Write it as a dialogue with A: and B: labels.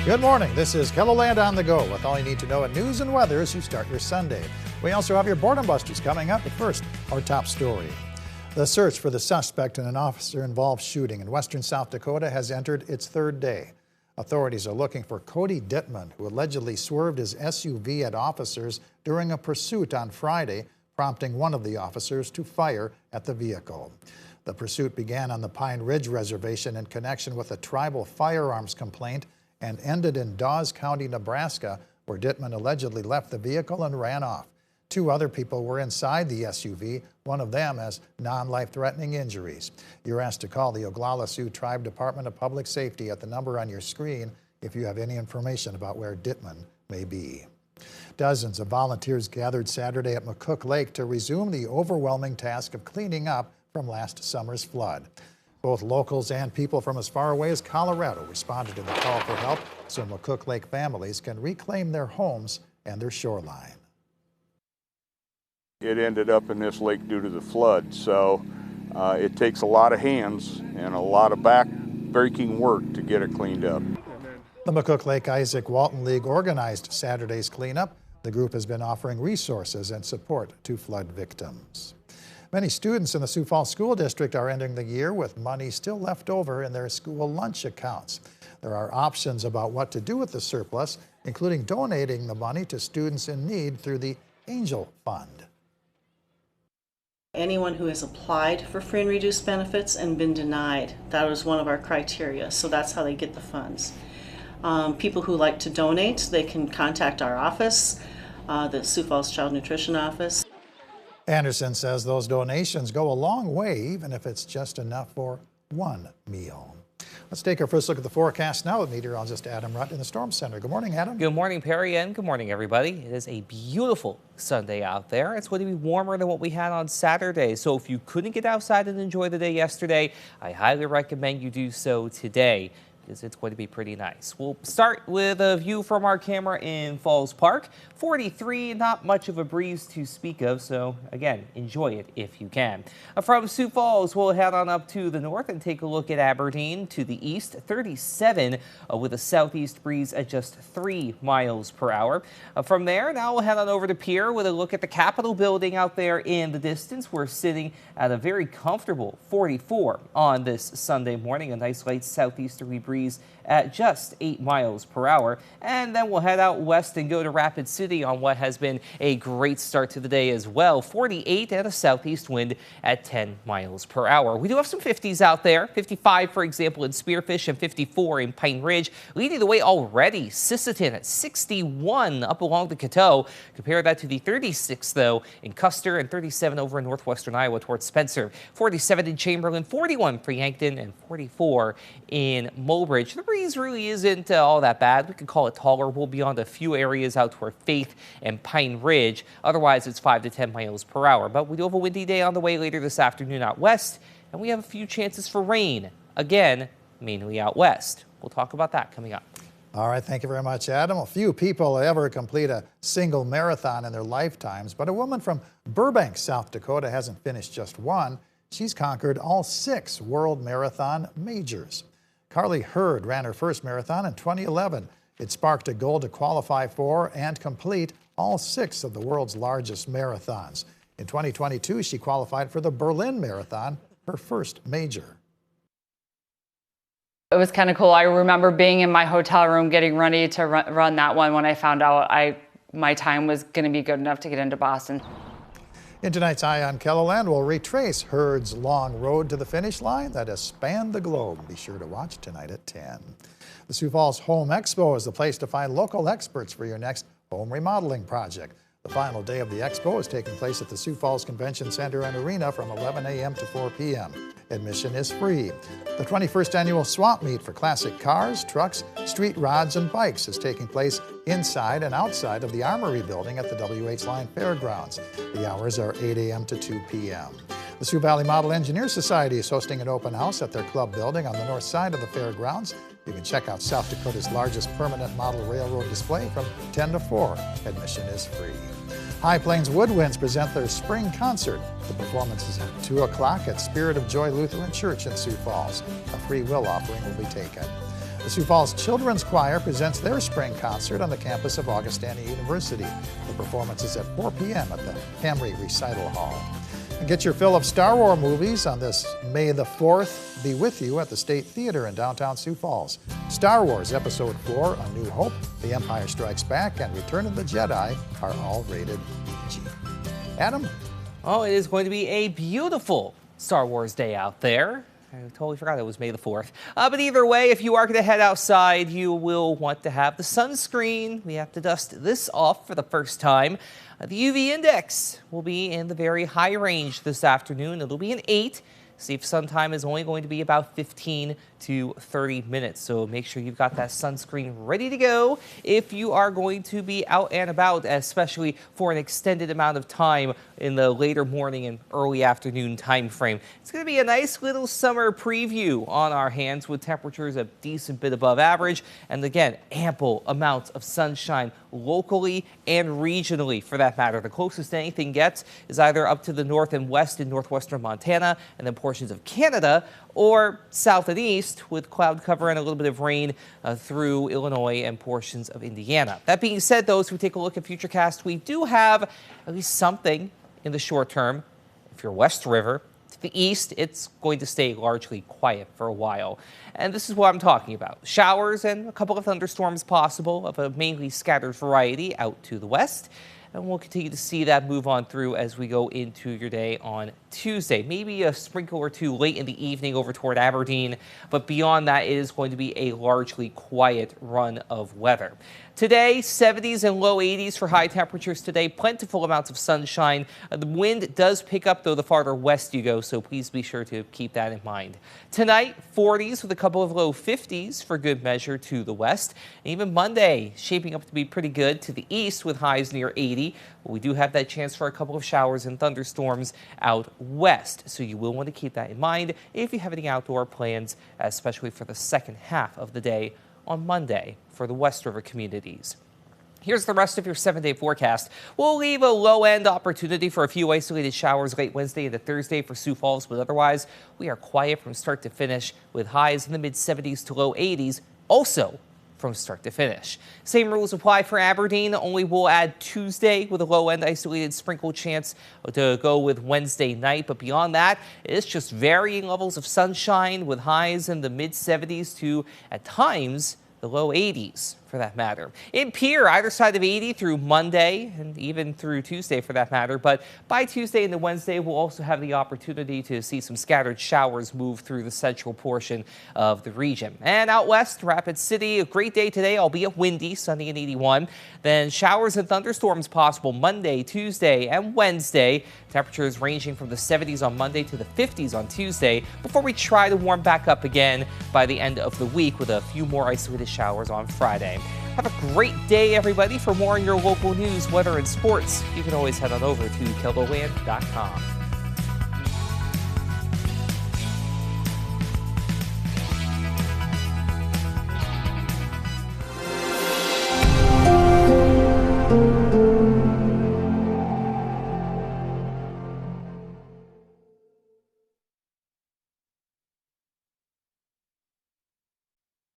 A: Good morning. This is KELOLAND On The Go with all you need to know in news and weather as you start your Sunday. We also have your boredom busters coming up, but first, our top story. The search for the suspect in an officer-involved shooting in western South Dakota has entered its third day. Authorities are looking for Cody Dittman, who allegedly swerved his SUV at officers during a pursuit on Friday, prompting one of the officers to fire at the vehicle. The pursuit began on the Pine Ridge Reservation in connection with a tribal firearms complaint and ended in Dawes County, Nebraska, where Dittman allegedly left the vehicle and ran off. Two other people were inside the SUV. One of them has non-life-threatening injuries. You're asked to call the Oglala Sioux Tribe Department of Public Safety at the number on your screen if you have any information about where Dittman may be. Dozens of volunteers gathered Saturday at McCook Lake to resume the overwhelming task of cleaning up from last summer's flood. Both locals and people from as far away as Colorado responded to the call for help so McCook Lake families can reclaim their homes and their shoreline.
B: It ended up in this lake due to the flood, so it takes a lot of hands and a lot of back-breaking work to get it cleaned up.
A: The McCook Lake Isaac Walton League organized Saturday's cleanup. The group has been offering resources and support to flood victims. Many students in the Sioux Falls School District are ending the year with money still left over in their school lunch accounts. There are options about what to do with the surplus, including donating the money to students in need through the Angel Fund.
C: Anyone who has applied for free and reduced benefits and been denied, that was one of our criteria, so that's how they get the funds. People who like to donate, they can contact our office, the Sioux Falls Child Nutrition Office.
A: Anderson says those donations go a long way, even if it's just enough for one meal. Let's take our first look at the forecast now with meteorologist Adam Rutt in the Storm Center. Good morning, Adam.
D: Good morning, Perry, and good morning, everybody. It is a beautiful Sunday out there. It's going to be warmer than what we had on Saturday. So if you couldn't get outside and enjoy the day yesterday, I highly recommend you do so today, because it's going to be pretty nice. We'll start with a view from our camera in Falls Park. 43, not much of a breeze to speak of, so again, enjoy it if you can. From Sioux Falls, we'll head on up to the north and take a look at Aberdeen to the east. 37 with a southeast breeze at just 3 miles per hour. From there, now we'll head on over to Pierre with a look at the Capitol building out there in the distance. We're sitting at a very comfortable 44 on this Sunday morning. A nice light southeasterly breeze at just 8 miles per hour. And then we'll head out west and go to Rapid City on what has been a great start to the day as well. 48 and a southeast wind at 10 miles per hour. We do have some 50s out there. 55, for example, in Spearfish and 54 in Pine Ridge. Leading the way already, Sisseton at 61 up along the Coteau. Compare that to the 36, though, in Custer and 37 over in northwestern Iowa towards Spencer. 47 in Chamberlain, 41 for Yankton, and 44 in Mulbridge. The breeze really isn't all that bad. We could call it tolerable beyond a few areas out toward Faith and Pine Ridge. Otherwise, it's 5 to 10 miles per hour. But we do have a windy day on the way later this afternoon out west, and we have a few chances for rain. Again, mainly out west. We'll talk about that coming up.
A: All right, thank you very much, Adam. A few people ever complete a single marathon in their lifetimes, but a woman from Burbank, South Dakota hasn't finished just one. She's conquered all 6 world marathon majors. Carly Hurd ran her first marathon in 2011. It sparked a goal to qualify for and complete all 6 of the world's largest marathons. In 2022, she qualified for the Berlin Marathon, her first major.
E: It was kind of cool. I remember being in my hotel room getting ready to run that one when I found out my time was going to be good enough to get into Boston.
A: In tonight's Eye on KELOLAND, we'll retrace Hurd's long road to the finish line that has spanned the globe. Be sure to watch tonight at 10. The Sioux Falls Home Expo is the place to find local experts for your next home remodeling project. The final day of the expo is taking place at the Sioux Falls Convention Center and Arena from 11 a.m. to 4 p.m. Admission is free. The 21st annual swap meet for classic cars, trucks, street rods, and bikes is taking place inside and outside of the Armory building at the W.H. Line Fairgrounds. The hours are 8 a.m. to 2 p.m. The Sioux Valley Model Engineer Society is hosting an open house at their club building on the north side of the fairgrounds. You can check out South Dakota's largest permanent model railroad display from 10 to 4. Admission is free. High Plains Woodwinds present their spring concert. The performance is at 2 o'clock at Spirit of Joy Lutheran Church in Sioux Falls. A free will offering will be taken. The Sioux Falls Children's Choir presents their spring concert on the campus of Augustana University. The performance is at 4 p.m. at the Camry Recital Hall. And get your fill of Star Wars movies on this May the 4th. Be with you at the State Theater in downtown Sioux Falls. Star Wars Episode 4, A New Hope, The Empire Strikes Back, and Return of the Jedi are all rated PG. Adam?
D: Oh, it is going to be a beautiful Star Wars day out there. I totally forgot it was May the 4th. But either way, if you are going to head outside, you will want to have the sunscreen. We have to dust this off for the first time. The UV index will be in the very high range this afternoon. It'll be an 8. Safe sun time is only going to be about 15 to 30 minutes. So make sure you've got that sunscreen ready to go if you are going to be out and about, especially for an extended amount of time in the later morning and early afternoon time frame. It's going to be a nice little summer preview on our hands with temperatures a decent bit above average. And again, ample amounts of sunshine locally and regionally for that matter. The closest anything gets is either up to the north and west in northwestern Montana and then portions of Canada, or south and east with cloud cover and a little bit of rain through Illinois and portions of Indiana. That being said, though, as we take a look at Futurecast, we do have at least something in the short term. If you're West River, to the east, it's going to stay largely quiet for a while. And this is what I'm talking about. Showers and a couple of thunderstorms possible of a mainly scattered variety out to the west. And we'll continue to see that move on through as we go into your day on Tuesday. Maybe a sprinkle or two late in the evening over toward Aberdeen, but beyond that, it is going to be a largely quiet run of weather. Today, 70s and low 80s for high temperatures today. Plentiful amounts of sunshine. The wind does pick up, though, the farther west you go, so please be sure to keep that in mind. Tonight, 40s with a couple of low 50s for good measure to the west. And even Monday, shaping up to be pretty good to the east with highs near 80. But we do have that chance for a couple of showers and thunderstorms out west, so you will want to keep that in mind if you have any outdoor plans, especially for the second half of the day on Monday for the West River communities. Here's the rest of your 7-day forecast. We'll leave a low-end opportunity for a few isolated showers late Wednesday into Thursday for Sioux Falls, but otherwise we are quiet from start to finish with highs in the mid-70s to low 80s, also from start to finish. Same rules apply for Aberdeen, only we'll add Tuesday with a low-end isolated sprinkle chance to go with Wednesday night. But beyond that, it's just varying levels of sunshine with highs in the mid-70s to, at times, the low 80s for that matter. In Pierre, either side of 80 through Monday and even through Tuesday for that matter. But by Tuesday into Wednesday, we'll also have the opportunity to see some scattered showers move through the central portion of the region. And out west, Rapid City, a great day today, albeit windy, sunny and 81. Then showers and thunderstorms possible Monday, Tuesday, and Wednesday. Temperatures ranging from the 70s on Monday to the 50s on Tuesday before we try to warm back up again by the end of the week with a few more isolated showers on Friday. Have a great day, everybody. For more on your local news, weather, and sports, you can always head on over to KELOLAND.com.